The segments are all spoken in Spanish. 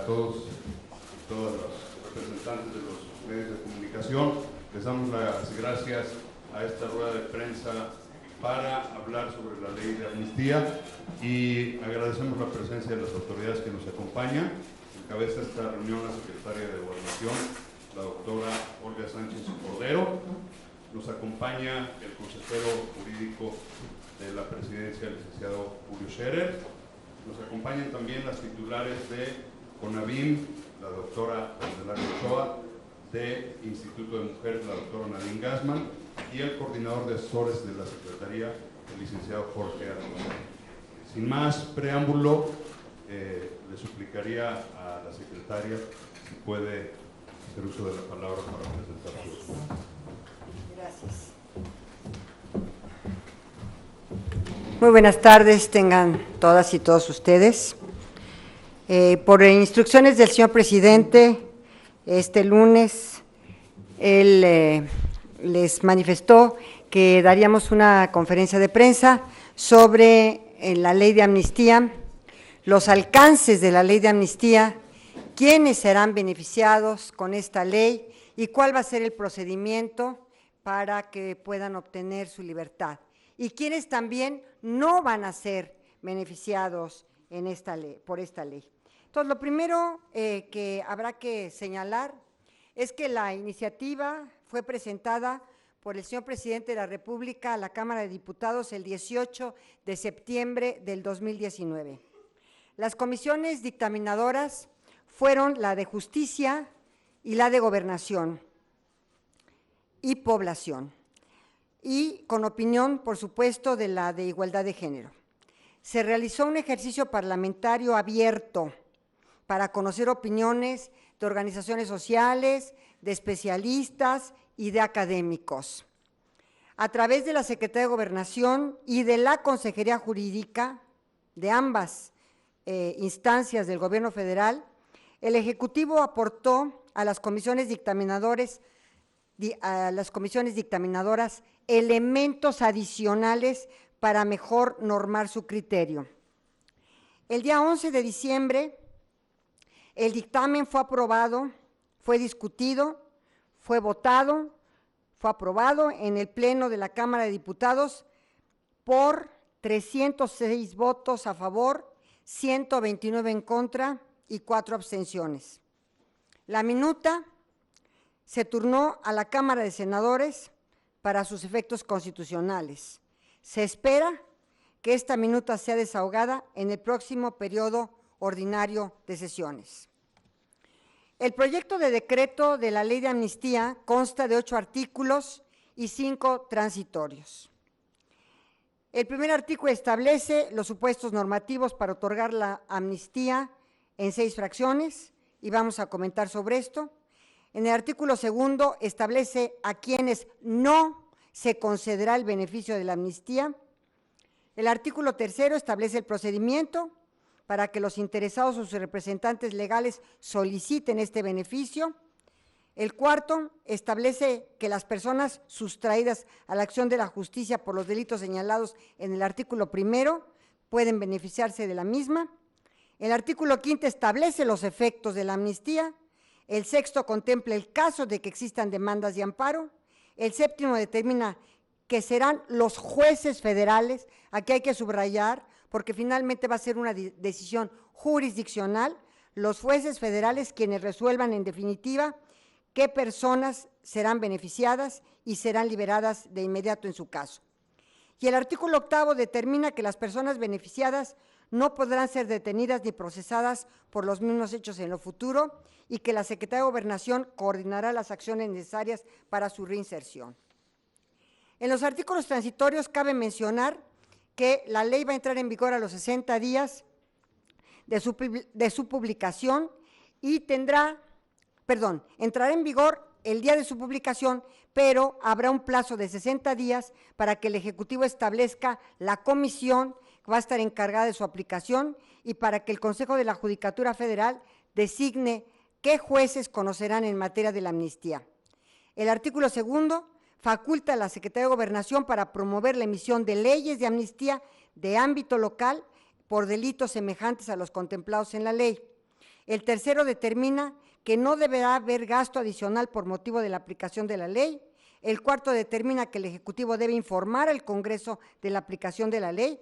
todos y todas los representantes de los medios de comunicación. Les damos las gracias a esta rueda de prensa para hablar sobre la ley de amnistía y agradecemos la presencia de las autoridades que nos acompañan. Encabeza esta reunión la secretaria de Gobernación, la doctora Olga Sánchez Cordero. Nos acompaña el consejero jurídico de la presidencia, el licenciado Julio Scherer. Nos acompañan también las titulares de CONAVIM, la doctora Candelaria Ochoa, de Instituto de Mujeres, la doctora Nadine Gassman, y el coordinador de asesores de la Secretaría, el licenciado Jorge Arroyo. Sin más preámbulo, le suplicaría a la secretaria si puede hacer uso de la palabra para presentar su. Gracias. Muy buenas tardes, tengan todas y todos ustedes. Por instrucciones del señor presidente, este lunes, él les manifestó que daríamos una conferencia de prensa sobre la ley de amnistía, los alcances de la ley de amnistía, quiénes serán beneficiados con esta ley y cuál va a ser el procedimiento para que puedan obtener su libertad, y quiénes también no van a ser beneficiados en esta ley, por esta ley. Entonces, lo primero que habrá que señalar es que la iniciativa fue presentada por el señor presidente de la República a la Cámara de Diputados el 18 de septiembre del 2019. Las comisiones dictaminadoras fueron la de Justicia y la de Gobernación y Población, y con opinión, por supuesto, de la de Igualdad de Género. Se realizó un ejercicio parlamentario abierto para conocer opiniones de organizaciones sociales, de especialistas y de académicos. A través de la Secretaría de Gobernación y de la Consejería Jurídica de ambas instancias del Gobierno federal, el Ejecutivo aportó a las comisiones dictaminadoras elementos adicionales para mejor normar su criterio. El día 11 de diciembre, el dictamen fue aprobado, fue discutido, fue votado, fue aprobado en el Pleno de la Cámara de Diputados por 306 votos a favor, 129 en contra y 4 abstenciones. La minuta se turnó a la Cámara de Senadores para sus efectos constitucionales. Se espera que esta minuta sea desahogada en el próximo periodo ordinario de sesiones. El proyecto de decreto de la ley de amnistía consta de 8 artículos y 5 transitorios. El primer artículo establece los supuestos normativos para otorgar la amnistía en 6 fracciones, y vamos a comentar sobre esto. En el artículo segundo establece a quienes no se concederá el beneficio de la amnistía. El artículo tercero establece el procedimiento para que los interesados o sus representantes legales soliciten este beneficio. El cuarto establece que las personas sustraídas a la acción de la justicia por los delitos señalados en el artículo primero pueden beneficiarse de la misma. El artículo quinto establece los efectos de la amnistía. El sexto contempla el caso de que existan demandas de amparo. El séptimo determina que serán los jueces federales, aquí hay que subrayar, porque finalmente va a ser una decisión jurisdiccional, los jueces federales quienes resuelvan en definitiva qué personas serán beneficiadas y serán liberadas de inmediato en su caso. Y el artículo octavo determina que las personas beneficiadas no podrán ser detenidas ni procesadas por los mismos hechos en lo futuro, y que la Secretaría de Gobernación coordinará las acciones necesarias para su reinserción. En los artículos transitorios cabe mencionar que la ley va a entrar en vigor a los 60 días de su publicación y entrará en vigor el día de su publicación, pero habrá un plazo de 60 días para que el Ejecutivo establezca la comisión que va a estar encargada de su aplicación y para que el Consejo de la Judicatura Federal designe qué jueces conocerán en materia de la amnistía. El artículo segundo faculta a la Secretaría de Gobernación para promover la emisión de leyes de amnistía de ámbito local por delitos semejantes a los contemplados en la ley. El tercero determina que no deberá haber gasto adicional por motivo de la aplicación de la ley. El cuarto determina que el Ejecutivo debe informar al Congreso de la aplicación de la ley.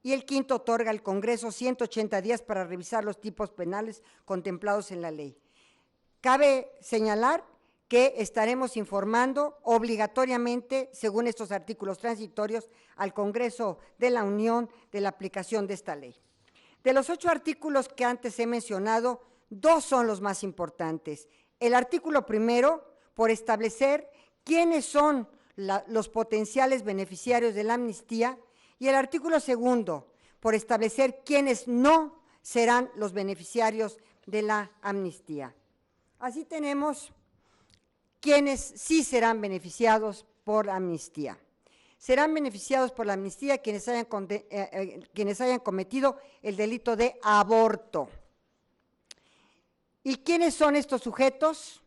Y el quinto otorga al Congreso 180 días para revisar los tipos penales contemplados en la ley. Cabe señalar que estaremos informando obligatoriamente, según estos artículos transitorios, al Congreso de la Unión de la aplicación de esta ley. De los 8 artículos que antes he mencionado, 2 son los más importantes. El artículo primero, por establecer quiénes son los potenciales beneficiarios de la amnistía, y el artículo segundo, por establecer quiénes no serán los beneficiarios de la amnistía. Así tenemos quienes sí serán beneficiados por la amnistía. Serán beneficiados por la amnistía quienes hayan cometido el delito de aborto. ¿Y quiénes son estos sujetos?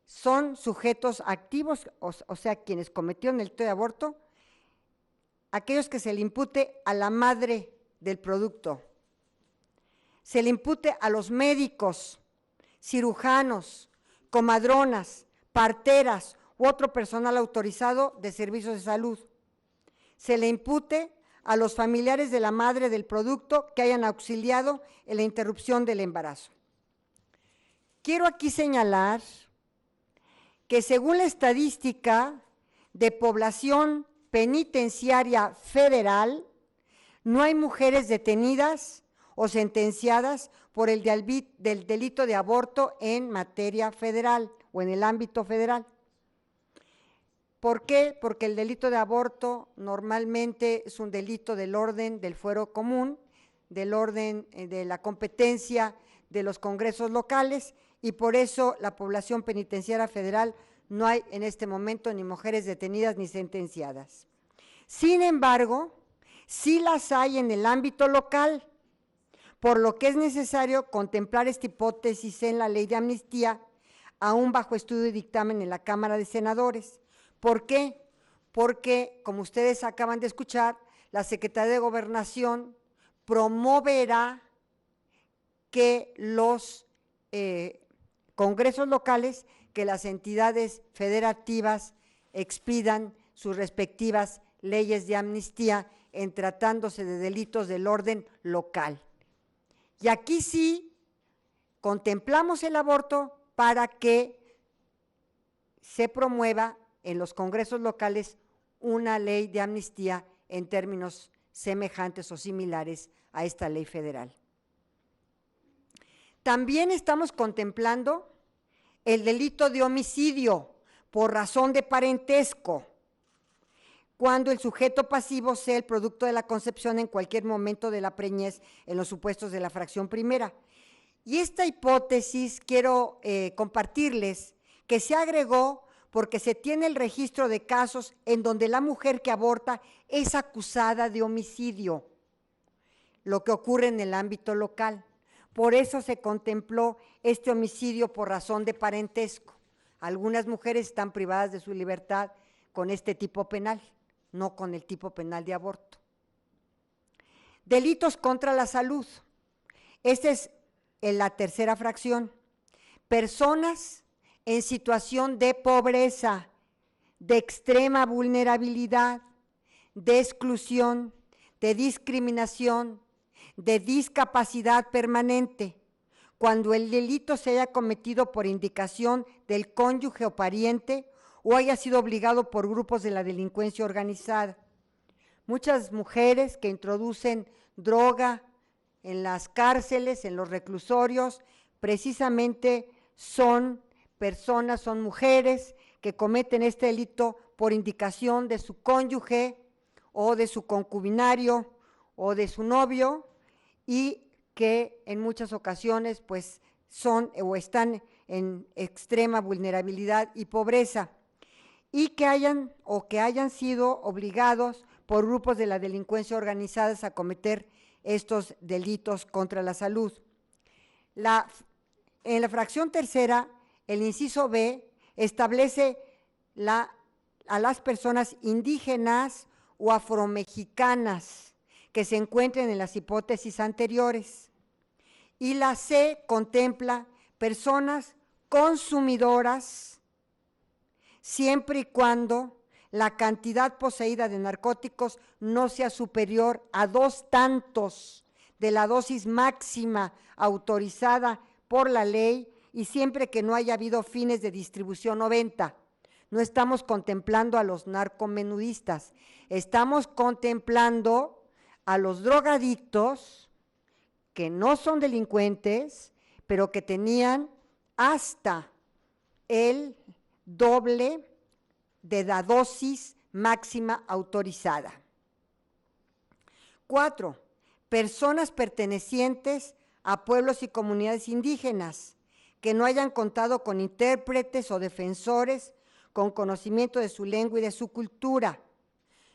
Son sujetos activos, o sea, quienes cometieron el delito de aborto, aquellos que se le impute a la madre del producto, se le impute a los médicos, cirujanos, comadronas, parteras u otro personal autorizado de servicios de salud. Se le impute a los familiares de la madre del producto que hayan auxiliado en la interrupción del embarazo. Quiero aquí señalar que según la estadística de población penitenciaria federal, no hay mujeres detenidas o sentenciadas por el del delito de aborto en materia federal o en el ámbito federal. ¿Por qué? Porque el delito de aborto normalmente es un delito del orden del fuero común, del orden de la competencia de los congresos locales, y por eso la población penitenciaria federal no hay en este momento ni mujeres detenidas ni sentenciadas. Sin embargo, sí las hay en el ámbito local, por lo que es necesario contemplar esta hipótesis en la ley de amnistía, aún bajo estudio y dictamen en la Cámara de Senadores. ¿Por qué? Porque, como ustedes acaban de escuchar, la Secretaría de Gobernación promoverá que los congresos locales, que las entidades federativas expidan sus respectivas leyes de amnistía en tratándose de delitos del orden local. Y aquí sí contemplamos el aborto para que se promueva en los congresos locales una ley de amnistía en términos semejantes o similares a esta ley federal. También estamos contemplando el delito de homicidio por razón de parentesco, cuando el sujeto pasivo sea el producto de la concepción en cualquier momento de la preñez en los supuestos de la fracción primera. Y esta hipótesis quiero compartirles que se agregó porque se tiene el registro de casos en donde la mujer que aborta es acusada de homicidio, lo que ocurre en el ámbito local. Por eso se contempló este homicidio por razón de parentesco. Algunas mujeres están privadas de su libertad con este tipo penal, no con el tipo penal de aborto. Delitos contra la salud. Esta es la tercera fracción. Personas en situación de pobreza, de extrema vulnerabilidad, de exclusión, de discriminación, de discapacidad permanente, cuando el delito se haya cometido por indicación del cónyuge o pariente o haya sido obligado por grupos de la delincuencia organizada. Muchas mujeres que introducen droga en las cárceles, en los reclusorios, precisamente son personas, son mujeres que cometen este delito por indicación de su cónyuge o de su concubinario o de su novio, y que en muchas ocasiones pues son o están en extrema vulnerabilidad y pobreza, y que hayan sido obligados por grupos de la delincuencia organizadas a cometer estos delitos contra la salud. En la fracción tercera, el inciso B establece a las personas indígenas o afromexicanas que se encuentren en las hipótesis anteriores Y la C contempla personas consumidoras siempre y cuando la cantidad poseída de narcóticos no sea superior a 2 tantos de la dosis máxima autorizada por la ley y siempre que no haya habido fines de distribución o venta. No estamos contemplando a los narcomenudistas, estamos contemplando a los drogadictos que no son delincuentes, pero que tenían hasta el doble de la dosis máxima autorizada. 4. Personas pertenecientes a pueblos y comunidades indígenas que no hayan contado con intérpretes o defensores con conocimiento de su lengua y de su cultura.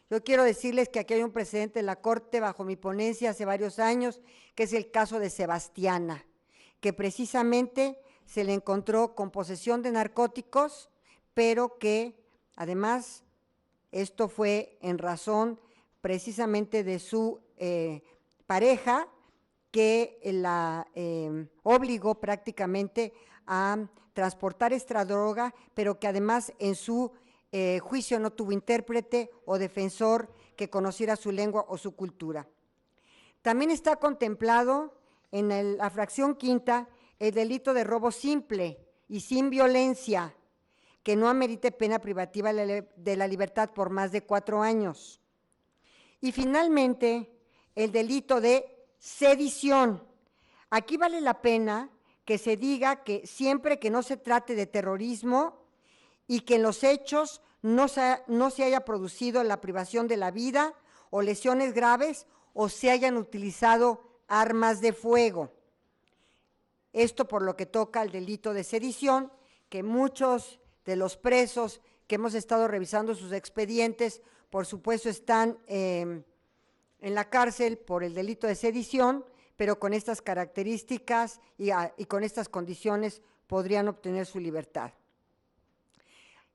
Yo quiero decirles que aquí hay un precedente en la Corte bajo mi ponencia hace varios años, que es el caso de Sebastiana, que precisamente se le encontró con posesión de narcóticos, pero que además esto fue en razón precisamente de su pareja, que la obligó prácticamente a transportar esta droga, pero que además en su juicio no tuvo intérprete o defensor que conociera su lengua o su cultura. También está contemplado en la fracción quinta el delito de robo simple y sin violencia, que no amerite pena privativa de la libertad por más de 4 años. Y finalmente, el delito de sedición. Aquí vale la pena que se diga que siempre que no se trate de terrorismo y que en los hechos no se haya producido la privación de la vida o lesiones graves o se hayan utilizado armas de fuego. Esto por lo que toca al delito de sedición, que muchos de los presos que hemos estado revisando sus expedientes, por supuesto están en la cárcel por el delito de sedición, pero con estas características y con estas condiciones podrían obtener su libertad.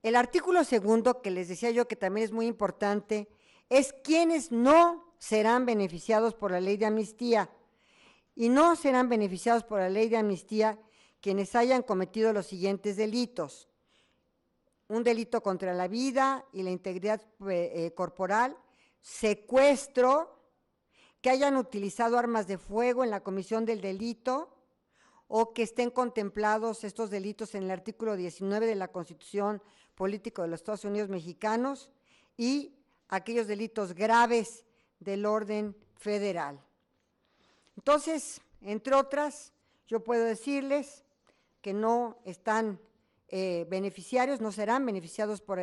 El artículo segundo, que les decía yo que también es muy importante, es quienes no serán beneficiados por la ley de amnistía. Y no serán beneficiados por la ley de amnistía quienes hayan cometido los siguientes delitos: un delito contra la vida y la integridad corporal, secuestro, que hayan utilizado armas de fuego en la comisión del delito o que estén contemplados estos delitos en el artículo 19 de la Constitución Política de los Estados Unidos Mexicanos y aquellos delitos graves del orden federal. Entonces, entre otras, yo puedo decirles que no están beneficiarios, no serán beneficiados por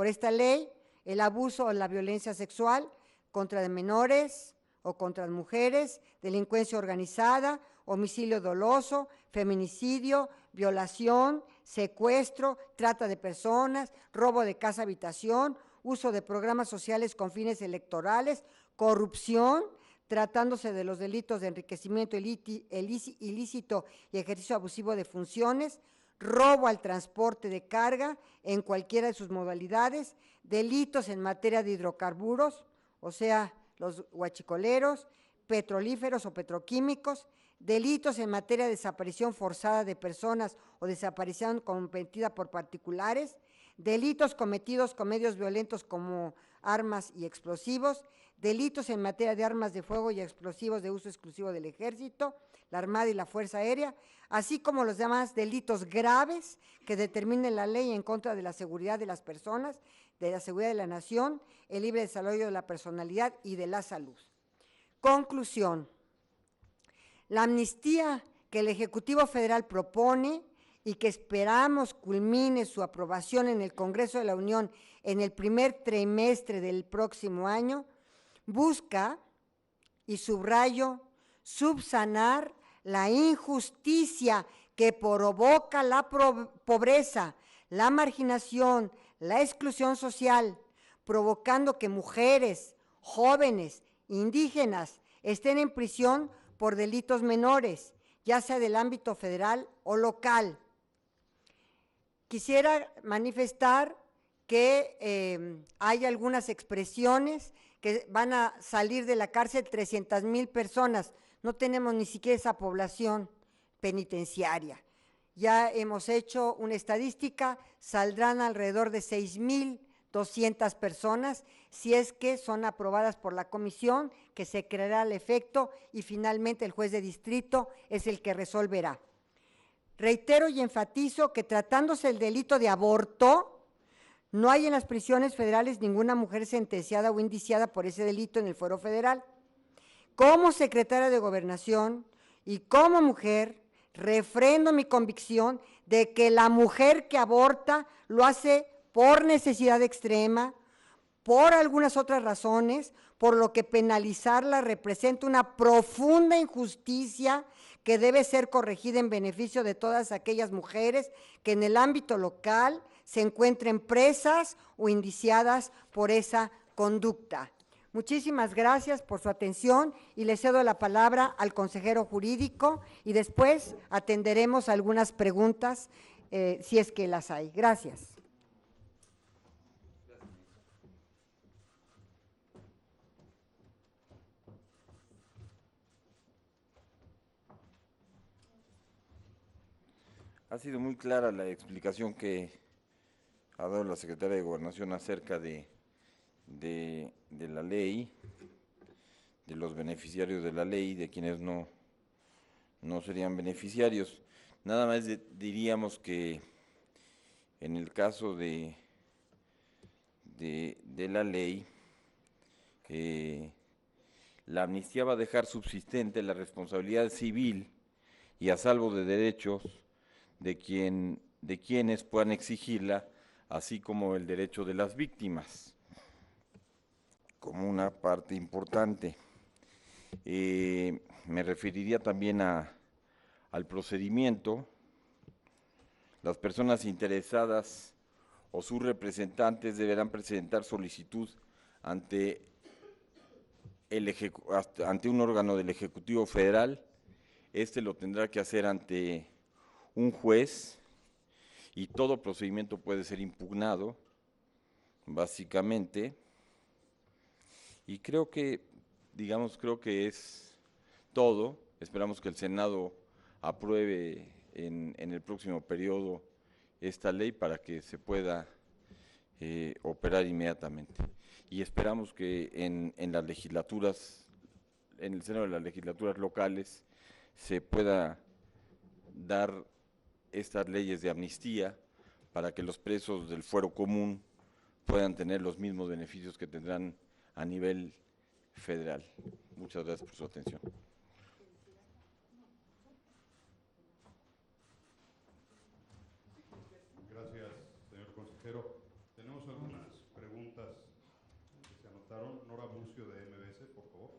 esta ley, el abuso o la violencia sexual contra menores o contra mujeres, delincuencia organizada, homicidio doloso, feminicidio, violación, secuestro, trata de personas, robo de casa habitación, uso de programas sociales con fines electorales, corrupción, tratándose de los delitos de enriquecimiento ilícito y ejercicio abusivo de funciones, robo al transporte de carga en cualquiera de sus modalidades, delitos en materia de hidrocarburos, o sea, los huachicoleros, petrolíferos o petroquímicos, delitos en materia de desaparición forzada de personas o desaparición cometida por particulares, delitos cometidos con medios violentos como armas y explosivos, delitos en materia de armas de fuego y explosivos de uso exclusivo del Ejército, la Armada y la Fuerza Aérea, así como los demás delitos graves que determine la ley en contra de la seguridad de las personas, de la seguridad de la nación, el libre desarrollo de la personalidad y de la salud. Conclusión: la amnistía que el Ejecutivo Federal propone y que esperamos culmine su aprobación en el Congreso de la Unión en el primer trimestre del próximo año, busca, y subrayo, subsanar la injusticia que provoca la pobreza, la marginación, la exclusión social, provocando que mujeres, jóvenes, indígenas estén en prisión por delitos menores, ya sea del ámbito federal o local. Quisiera manifestar que hay algunas expresiones que van a salir de la cárcel 300,000 personas. no tenemos ni siquiera esa población penitenciaria. Ya hemos hecho una estadística, saldrán alrededor de 6,200 personas, si es que son aprobadas por la comisión, que se creará al efecto y finalmente el juez de distrito es el que resolverá. Reitero y enfatizo que tratándose el delito de aborto, no hay en las prisiones federales ninguna mujer sentenciada o indiciada por ese delito en el fuero federal. Como secretaria de Gobernación y como mujer, refrendo mi convicción de que la mujer que aborta lo hace por necesidad extrema, por algunas otras razones, por lo que penalizarla representa una profunda injusticia que debe ser corregida en beneficio de todas aquellas mujeres que en el ámbito local se encuentren presas o indiciadas por esa conducta. Muchísimas gracias por su atención y le cedo la palabra al consejero jurídico y después atenderemos algunas preguntas si es que las hay. Gracias. Ha sido muy clara la explicación que ha dado la Secretaria de Gobernación acerca de la ley, de los beneficiarios de la ley, de quienes no serían beneficiarios. Nada más diríamos que en el caso de la ley, la amnistía va a dejar subsistente la responsabilidad civil y a salvo de derechos de quienes puedan exigirla, así como el derecho de las víctimas, como una parte importante. Me referiría también al procedimiento. Las personas interesadas o sus representantes deberán presentar solicitud ante un órgano del Ejecutivo Federal. Este lo tendrá que hacer ante un juez y todo procedimiento puede ser impugnado, básicamente. Y creo que es todo. Esperamos que el Senado apruebe en el próximo periodo esta ley para que se pueda operar inmediatamente. Y esperamos que en las legislaturas, en el seno de las legislaturas locales, se pueda dar estas leyes de amnistía para que los presos del fuero común puedan tener los mismos beneficios que tendrán a nivel federal. Muchas gracias por su atención. Gracias, señor consejero. Tenemos algunas preguntas que se anotaron. Nora Bucio, de MBS, por favor.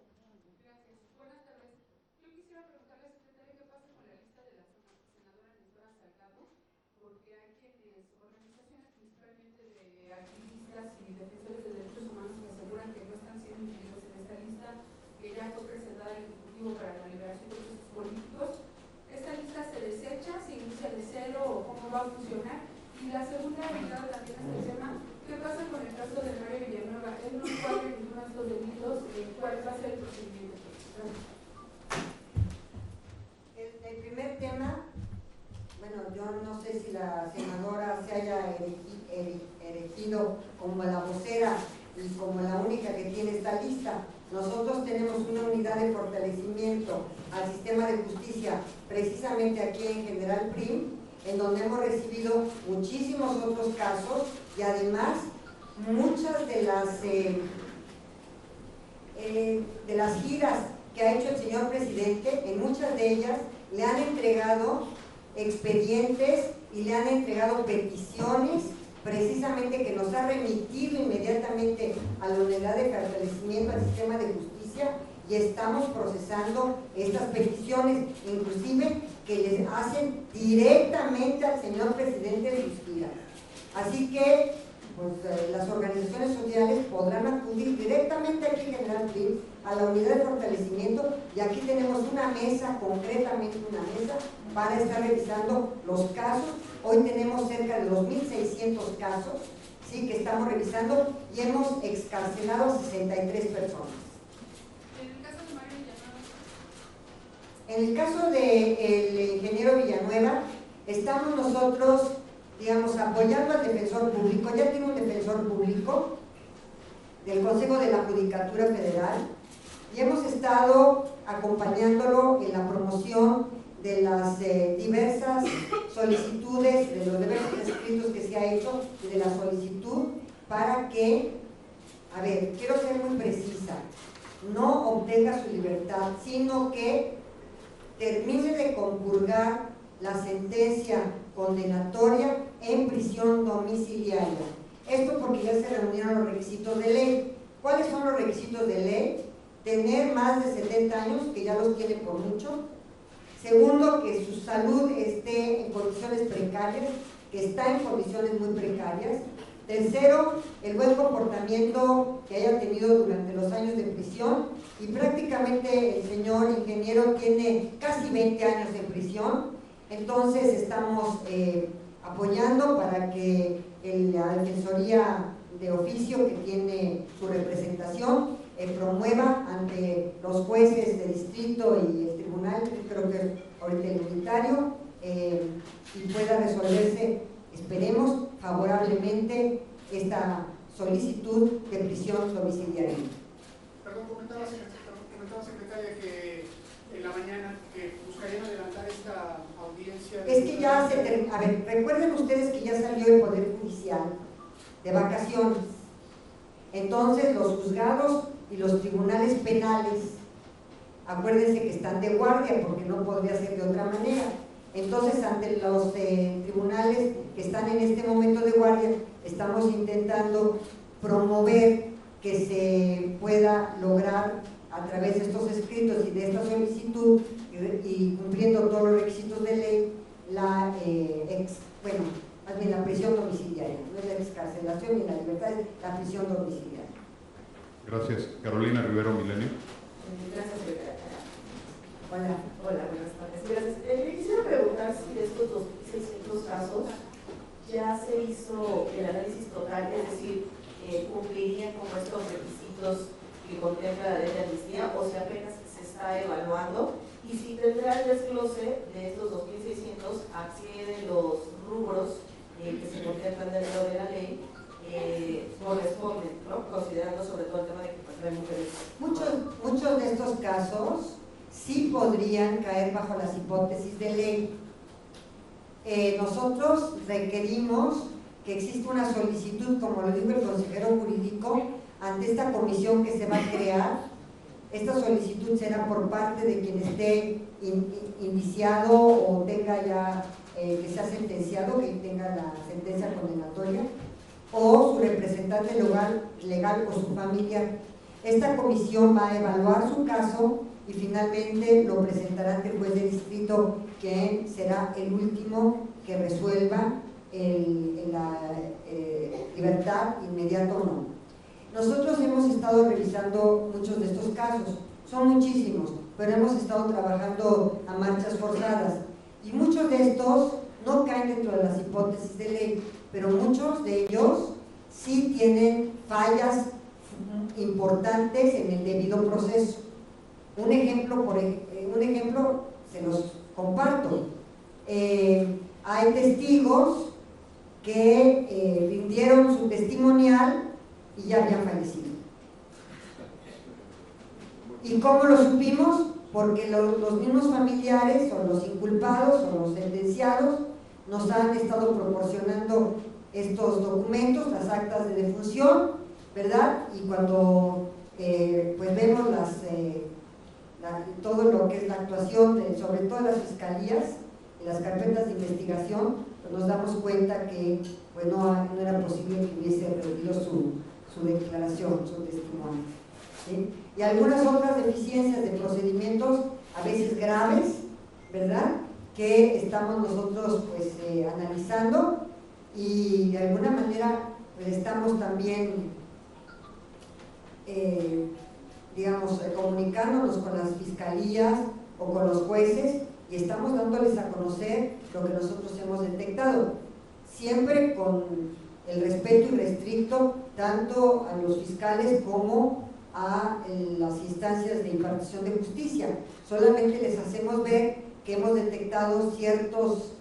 Gracias. Buenas tardes. Yo quisiera preguntarle, secretaria, qué pasa con la lista de la senadora Nestora Salgado, porque hay quienes, organizaciones principalmente de activistas y defensores de derechos humanos, que aseguran que no están siendo incluidos en esta lista, que ya fue presentada al Ejecutivo para la liberación de presos políticos. ¿Esta lista se desecha, se inicia de cero o cómo va a funcionar? Y la segunda, ligada también a este tema, ¿qué pasa con el caso de Mario Villanueva? Él no encuadra en ninguno de estos delitos, ¿cuál va a ser el procedimiento? El primer tema, bueno, yo no sé si la senadora se haya erigido como la vocera y como la única que tiene esta lista. Nosotros tenemos una unidad de fortalecimiento al sistema de justicia, precisamente aquí en General Prim, en donde hemos recibido muchísimos otros casos y además muchas de las giras que ha hecho el señor presidente, en muchas de ellas le han entregado expedientes y le han entregado peticiones precisamente que nos ha remitido inmediatamente a la unidad de fortalecimiento al sistema de justicia y estamos procesando estas peticiones, inclusive que les hacen directamente al señor presidente de sus giras. Así que pues, las organizaciones sociales podrán acudir directamente aquí en General Prim a la unidad de fortalecimiento y aquí tenemos una mesa, concretamente una mesa, para estar revisando los casos. Hoy tenemos cerca de 2,600 casos, ¿sí?, que estamos revisando y hemos excarcelado a 63 personas. En el caso de Mario Villanueva. En el caso del ingeniero Villanueva, estamos nosotros, digamos, apoyando al defensor público. Ya tiene un defensor público del Consejo de la Judicatura Federal y hemos estado acompañándolo en la promoción de las diversas solicitudes, de los diversos escritos que se ha hecho y de la solicitud para que, a ver, quiero ser muy precisa, no obtenga su libertad, sino que termine de compurgar la sentencia condenatoria en prisión domiciliaria. Esto porque ya se reunieron los requisitos de ley. ¿Cuáles son los requisitos de ley? Tener más de 70 años, que ya los tiene por mucho. Segundo, que su salud esté en condiciones precarias, que está en condiciones muy precarias. Tercero, el buen comportamiento que haya tenido durante los años de prisión, y prácticamente el señor ingeniero tiene casi 20 años en prisión. Entonces estamos apoyando para que la Defensoría de Oficio, que tiene su representación, promueva ante los jueces de distrito y el tribunal, creo que ahorita el unitario, y pueda resolverse, esperemos, favorablemente esta solicitud de prisión domiciliaria. Perdón, comentaba secretaria que en la mañana que buscarían adelantar esta audiencia. Es que ya se terminó. A ver, recuerden ustedes que ya salió el Poder Judicial de vacaciones. Entonces los juzgados y los tribunales penales, acuérdense que están de guardia porque no podría ser de otra manera. Entonces, ante los tribunales que están en este momento de guardia, estamos intentando promover que se pueda lograr a través de estos escritos y de esta solicitud y cumpliendo todos los requisitos de ley, la más bien la prisión domiciliaria, no es la excarcelación ni la libertad, es la prisión domiciliaria. Gracias. Carolina Rivero Milenio. Gracias, secretaria. Hola. Hola, buenas tardes. Gracias. Le quisiera preguntar si de estos 2.600 casos ya se hizo el análisis total, es decir, cumplirían con estos requisitos que contempla la ley de amnistía, o si apenas se está evaluando, y si tendrá el desglose de estos 2.600 a qué de los rubros que se contemplan dentro de la ley corresponden, ¿no? Considerando sobre todo el tema de que pues, hay mujeres. Muchos de estos casos sí podrían caer bajo las hipótesis de ley. Nosotros requerimos que exista una solicitud, como lo dijo el consejero jurídico, ante esta comisión que se va a crear. Esta solicitud será por parte de quien esté indiciado o tenga ya, que sea sentenciado, que tenga la sentencia condenatoria, o su representante legal o su familiar. Esta comisión va a evaluar su caso y finalmente lo presentará ante el juez de distrito, que será el último que resuelva la libertad inmediata o no. Nosotros hemos estado revisando muchos de estos casos, son muchísimos, pero hemos estado trabajando a marchas forzadas y muchos de estos no caen dentro de las hipótesis de ley, pero muchos de ellos sí tienen fallas importantes en el debido proceso. Un ejemplo se los comparto. Hay testigos que rindieron su testimonial y ya habían fallecido. ¿Y cómo lo supimos? Porque los mismos familiares o los inculpados o los sentenciados nos han estado proporcionando estos documentos, las actas de defunción, ¿verdad? Y cuando pues vemos todo lo que es la actuación, sobre todo las fiscalías y las carpetas de investigación, pues nos damos cuenta que pues no era posible que hubiese rendido su declaración, su testimonio, ¿sí? Y algunas otras deficiencias de procedimientos, a veces graves, ¿verdad?, que estamos nosotros pues analizando y de alguna manera pues estamos también digamos comunicándonos con las fiscalías o con los jueces y estamos dándoles a conocer lo que nosotros hemos detectado, siempre con el respeto irrestricto tanto a los fiscales como a las instancias de impartición de justicia. Solamente les hacemos ver que hemos detectado ciertos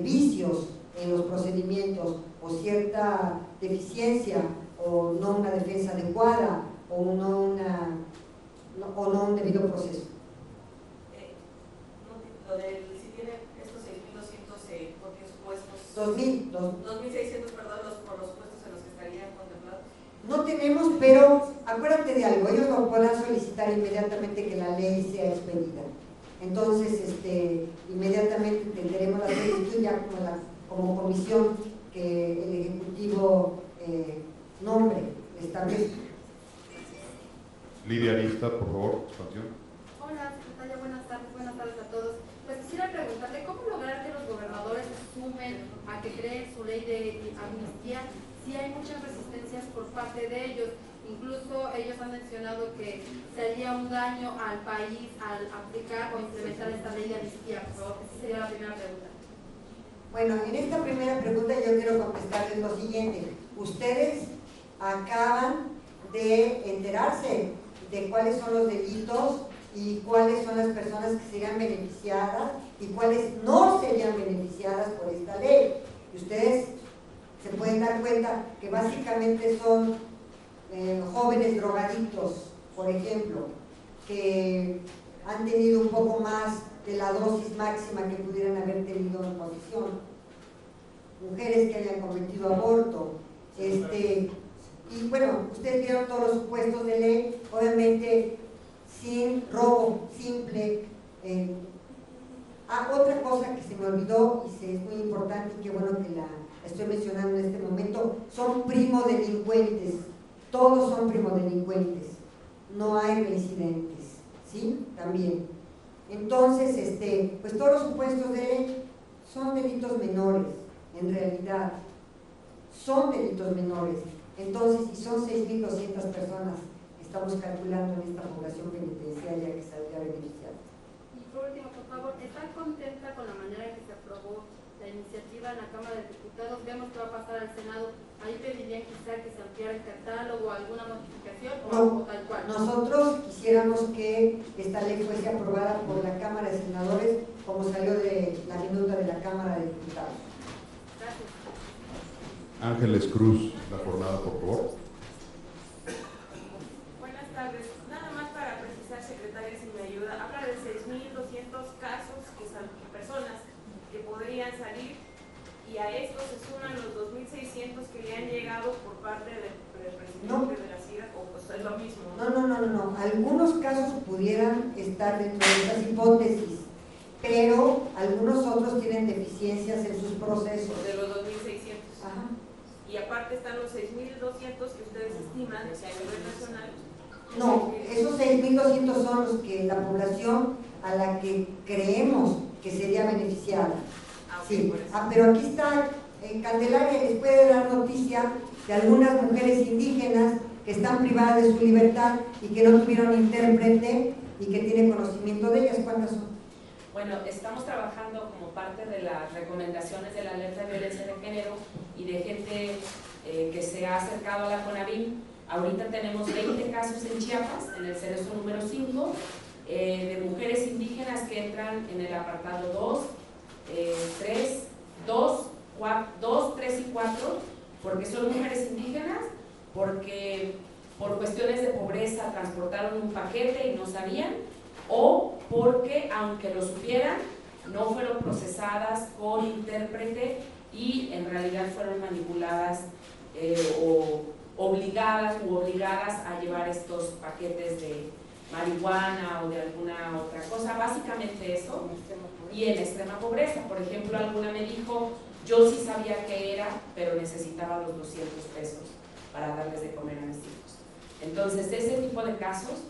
vicios en los procedimientos o cierta deficiencia o no una defensa adecuada o no un debido proceso. Lo del, si tiene estos 6.200 propios puestos, 2.600, perdón, por los puestos en los que estarían contemplados. No tenemos, pero acuérdate de algo, ellos lo podrán solicitar inmediatamente que la ley sea expedida. Entonces, inmediatamente tendremos la solicitud ya como comisión que el Ejecutivo nombre, establezca. Lidia Arista, por favor, expansión. Hola, secretaria, buenas tardes a todos. Pues quisiera preguntarle, ¿cómo lograr que los gobernadores se sumen a que creen su ley de amnistía si hay muchas resistencias por parte de ellos? Incluso ellos han mencionado que sería un daño al país al aplicar o implementar esta ley de amnistía. Por favor, esa sería la primera pregunta. Bueno, en esta primera pregunta yo quiero contestarles lo siguiente. Ustedes acaban de enterarse de cuáles son los delitos y cuáles son las personas que serían beneficiadas y cuáles no serían beneficiadas por esta ley. Y ustedes se pueden dar cuenta que básicamente son jóvenes drogadictos, por ejemplo, que han tenido un poco más de la dosis máxima que pudieran haber tenido en posesión, mujeres que hayan cometido aborto, y bueno, ustedes vieron todos los supuestos de ley, obviamente sin robo simple. Otra cosa que se me olvidó y es muy importante y que bueno que la estoy mencionando en este momento, son primodelincuentes, todos son primodelincuentes, no hay reincidentes, ¿sí? También. Entonces, pues todos los supuestos de ley son delitos menores, en realidad, son delitos menores. Entonces, si son 6.200 personas, estamos calculando en esta población penitenciaria que saldría beneficiada. Y por último, por favor, ¿está contenta con la manera en que se aprobó la iniciativa en la Cámara de Diputados? Vemos que va a pasar al Senado. Ahí pedirían quizá que se ampliara el catálogo, alguna modificación o tal cual. Nosotros quisiéramos que esta ley fuese aprobada por la Cámara de Senadores como salió de la minuta de la Cámara de Diputados. Gracias. Ángeles Cruz, la jornada, por favor. Buenas tardes. Nada más para precisar, secretaria, si me ayuda. Habla de 6.200 casos, personas que podrían salir, y a esto se suman los 2.600 que le han llegado por parte del presidente de la CIDA, o pues es lo mismo. No. Algunos casos pudieran estar dentro de estas hipótesis, pero algunos otros tienen deficiencias en sus procesos. De los 2.600. Ajá. Y aparte están los 6.200 que ustedes estiman que a nivel nacional. No, esos 6.200 son los que la población a la que creemos que sería beneficiada. Sí, pero aquí está Candelaria, les puede dar noticia de algunas mujeres indígenas que están privadas de su libertad y que no tuvieron intérprete y que tienen conocimiento de ellas. ¿Cuántas son? Bueno, estamos trabajando como parte de las recomendaciones de la alerta de violencia de género y de gente que se ha acercado a la CONAVIM. Ahorita tenemos 20 casos en Chiapas, en el cerezo número 5, de mujeres indígenas que entran en el apartado 2, 3 y 4, porque son mujeres indígenas, porque por cuestiones de pobreza transportaron un paquete y no sabían, o porque aunque lo supieran, no fueron procesadas con intérprete y en realidad fueron manipuladas o obligadas a llevar estos paquetes de marihuana o de alguna otra cosa, básicamente eso, y en extrema pobreza. Por ejemplo, alguna me dijo, yo sí sabía qué era, pero necesitaba los 200 pesos para darles de comer a mis hijos. Entonces, ese tipo de casos,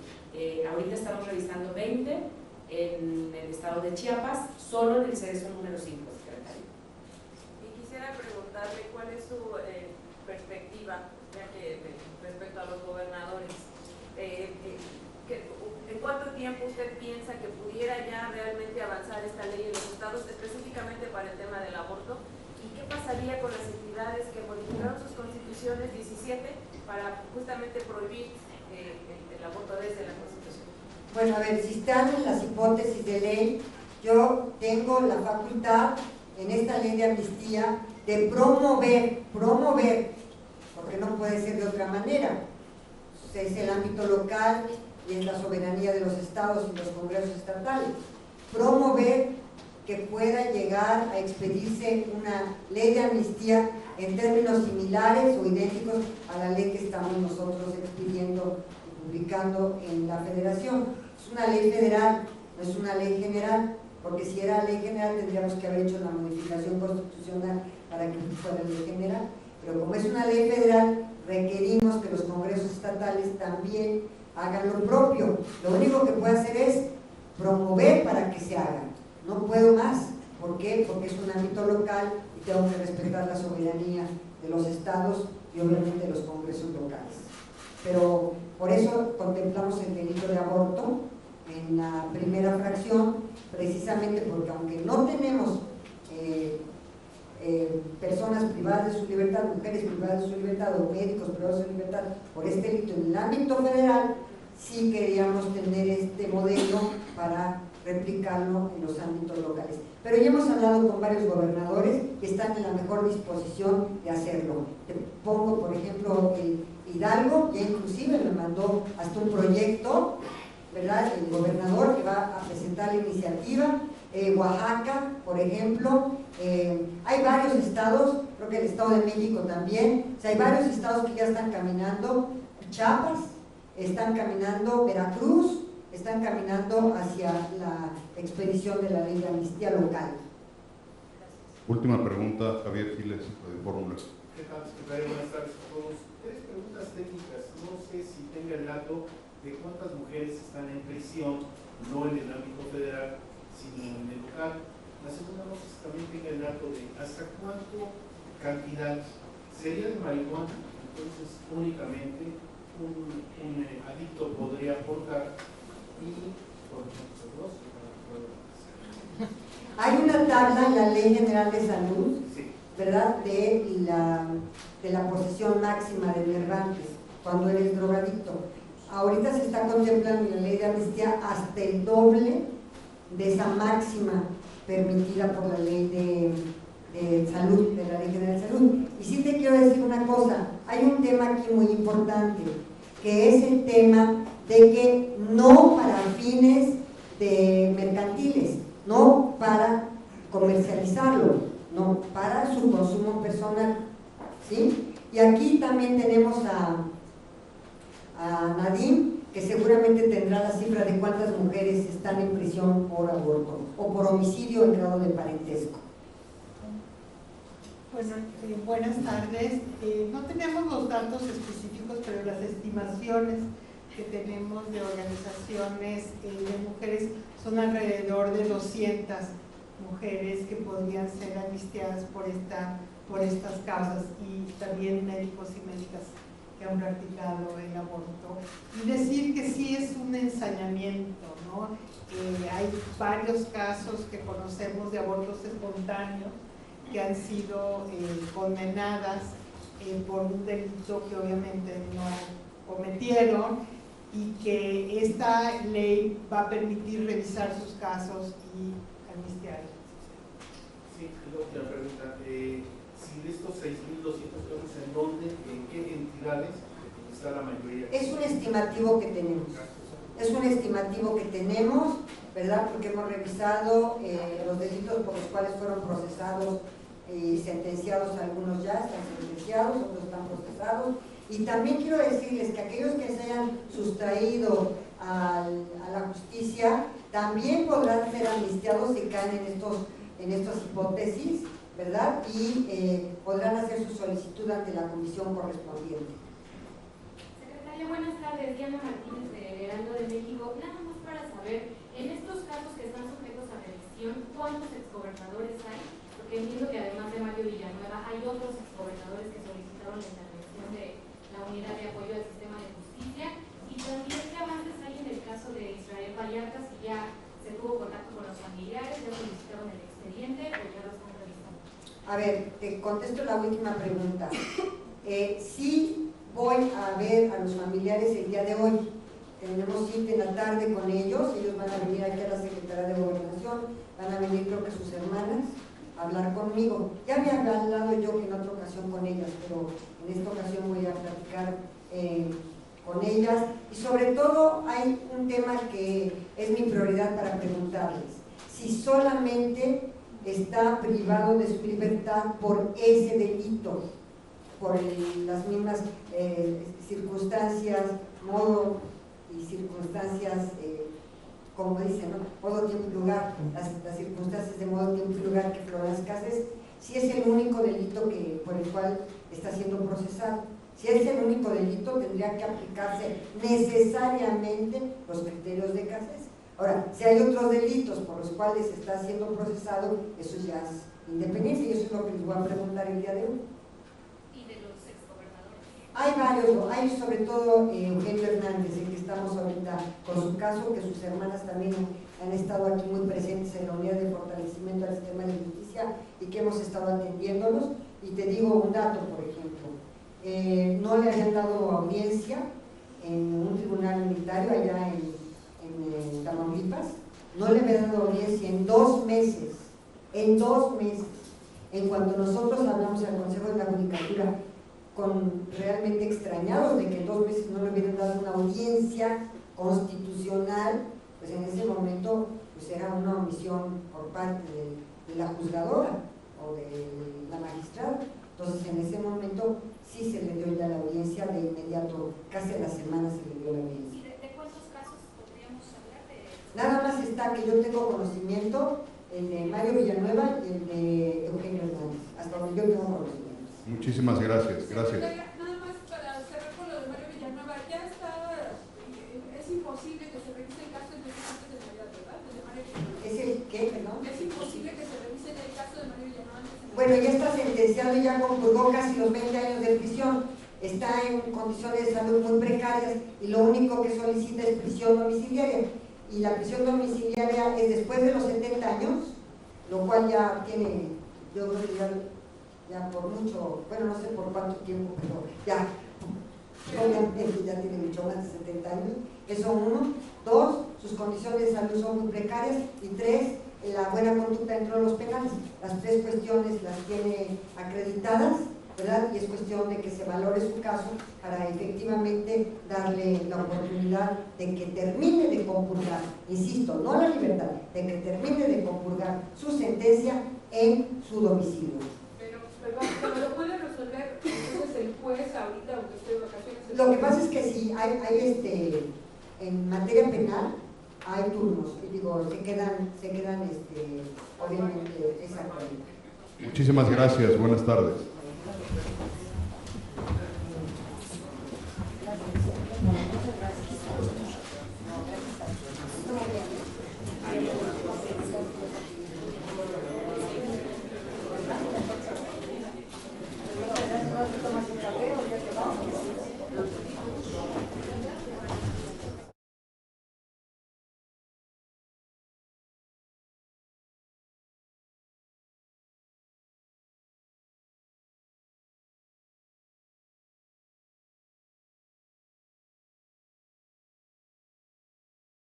ahorita estamos revisando 20 en el estado de Chiapas, solo en el cerezo número 5, secretario. Y quisiera preguntarle cuál es su perspectiva, ya que respecto a los gobernadores, ¿en cuánto tiempo usted piensa que pudiera ya realmente avanzar esta ley en los estados, específicamente para el tema del aborto? ¿Y qué pasaría con las entidades que modificaron sus constituciones 17 para justamente prohibir el aborto desde la Constitución. Bueno, a ver, si están en las hipótesis de ley, yo tengo la facultad en esta ley de amnistía de promover, porque no puede ser de otra manera. Es el ámbito local y es la soberanía de los estados y los congresos estatales. Promover que pueda llegar a expedirse una ley de amnistía en términos similares o idénticos a la ley que estamos nosotros expidiendo y publicando en la Federación. Es una ley federal, no es una ley general, porque si era ley general tendríamos que haber hecho la modificación constitucional para que fuera ley general, pero como es una ley federal, requerimos que los congresos estatales también hagan lo propio. Lo único que puedo hacer es promover para que se haga, no puedo más. ¿Por qué? Porque es un ámbito local y tengo que respetar la soberanía de los estados y obviamente de los congresos locales. Pero por eso contemplamos el delito de aborto en la primera fracción, precisamente porque aunque no tenemos personas privadas de su libertad, mujeres privadas de su libertad o médicos privados de su libertad por este delito en el ámbito federal, sí queríamos tener este modelo para replicarlo en los ámbitos locales. Pero ya hemos hablado con varios gobernadores que están en la mejor disposición de hacerlo. Te pongo, por ejemplo, Hidalgo, ya inclusive me mandó hasta un proyecto, ¿verdad? El gobernador que va a presentar la iniciativa. Oaxaca, por ejemplo, hay varios estados, creo que el Estado de México también, o sea, hay varios estados que ya están caminando, Chiapas, están caminando, Veracruz, están caminando hacia la expedición de la ley de amnistía local. Última pregunta, Javier Giles, de Fórmula. ¿Qué tal, secretario? Buenas tardes a todos. 3 preguntas técnicas. No sé si tenga el dato de cuántas mujeres están en prisión, no en el ámbito federal, sino en el local. La segunda, no sé si también tenga el dato de hasta cuánto cantidad sería de marihuana, entonces únicamente un adicto podría aportar y por ejemplo, hay una tabla en la Ley General de Salud, sí, ¿verdad?, de la posesión máxima de nervantes cuando eres drogadicto. Ahorita se está contemplando en la ley de amnistía hasta el doble de esa máxima permitida por la ley de salud, de la Ley General de Salud. Y sí te quiero decir una cosa, hay un tema aquí muy importante, que es el tema de que no para fines de mercantiles, no para comercializarlo, no para su consumo personal, ¿sí? Y aquí también tenemos a Nadim, que seguramente tendrá la cifra de cuántas mujeres están en prisión por aborto o por homicidio en grado de parentesco. Bueno, buenas tardes. No tenemos los datos específicos, pero las estimaciones que tenemos de organizaciones de mujeres son alrededor de 200 mujeres que podrían ser amnistiadas por estas causas, y también médicos y médicas que han practicado el aborto. Y decir que sí es un ensañamiento, ¿no? Hay varios casos que conocemos de abortos espontáneos que han sido condenadas por un delito que obviamente no cometieron, y que esta ley va a permitir revisar sus casos y amnistiarlos. sí, la última pregunta. Si de estos 6.200 casos, ¿en dónde, en qué entidades está la mayoría? Es un estimativo que tenemos. Es un estimativo que tenemos, ¿verdad? Porque hemos revisado los delitos por los cuales fueron procesados y sentenciados. Algunos ya están sentenciados, otros están procesados. Y también quiero decirles que aquellos que se hayan sustraído a la justicia también podrán ser amnistiados si caen en estas hipótesis, ¿verdad? Y podrán hacer su solicitud ante la comisión correspondiente. Secretaria, buenas tardes. Diana Martínez de Heraldo de México. Nada más para saber, en estos casos que están sujetos a revisión, ¿cuántos exgobernadores hay? Porque entiendo que además de Mario Villanueva hay otros exgobernadores que solicitaron la intervención de la Unidad de Apoyo al Sistema de Justicia. Y también, ¿qué avances hay en el caso de Israel Vallarta? Si ya se tuvo contacto con los familiares, ya solicitaron el expediente o ya lo están revisando. A ver, te contesto la última pregunta. Sí voy a ver a los familiares el día de hoy, tenemos cita en la tarde con ellos van a venir aquí a la Secretaría de Gobernación, van a venir creo que sus hermanas a hablar conmigo. Ya había hablado yo en otra ocasión con ellas, pero en esta ocasión voy a platicar con ellas, y sobre todo hay un tema que es mi prioridad para preguntarles, si solamente está privado de su libertad por ese delito, por las mismas circunstancias, modo y circunstancias, como dicen, ¿no? Modo, tiempo y lugar, las circunstancias de modo, tiempo y lugar que Florence Cassés, si es el único delito por el cual está siendo procesado. Si es el único delito, tendría que aplicarse necesariamente los criterios de Cassés. Ahora, si hay otros delitos por los cuales está siendo procesado, eso ya es independiente, y eso es lo que les voy a preguntar el día de hoy. ¿Y de los exgobernadores? Hay varios, hay sobre todo Eugenio Hernández, en que estamos ahorita con su caso, que sus hermanas también han estado aquí muy presentes en la unidad de fortalecimiento al sistema de justicia y que hemos estado atendiéndolos. Y te digo un dato, por ejemplo, no le habían dado audiencia en un tribunal unitario allá en Tamaulipas, no le habían dado audiencia en 2 meses, en cuanto nosotros hablamos al Consejo de la Judicatura, realmente extrañados de que en 2 meses no le hubieran dado una audiencia constitucional, pues en ese momento pues era una omisión por parte de la juzgadora o de la magistrada. Entonces en ese momento sí se le dio ya la audiencia de inmediato, casi a la semana se le dio la audiencia. ¿Y de cuántos casos podríamos hablar de? Nada más está que yo tengo conocimiento, el de Mario Villanueva y el de Eugenio Hernández, hasta donde yo tengo conocimiento. Muchísimas gracias, gracias. Nada más para cerrar con lo de Mario Villanueva, ya está, es imposible que se revise el caso antes de Navidad, ¿verdad? De Mario Villanueva. ¿Es el qué, perdón? Es imposible que se revise el caso de Mario Villanueva antes de Navidad. Bueno, ya está sentenciado y ya compurgó casi los 20 años de prisión, está en condiciones de salud muy precarias y lo único que solicita es prisión domiciliaria, y la prisión domiciliaria es después de los 70 años, lo cual ya tiene, yo creo que ya por mucho, bueno, no sé por cuánto tiempo, pero ya, obviamente ya tiene mucho más de 70 años. Eso 1. 2, sus condiciones de salud son muy precarias, y 3, la buena conducta dentro de los penales. Las 3 cuestiones las tiene acreditadas, ¿verdad? Y es cuestión de que se valore su caso para efectivamente darle la oportunidad de que termine de compurgar, insisto, no la libertad, de que termine de compurgar su sentencia en su domicilio. Pero lo puede resolver entonces el juez ahorita, aunque esté de vacaciones. Lo que pasa es que si hay en materia penal hay turnos, y digo, se quedan obviamente, exactamente. Muchísimas gracias, buenas tardes.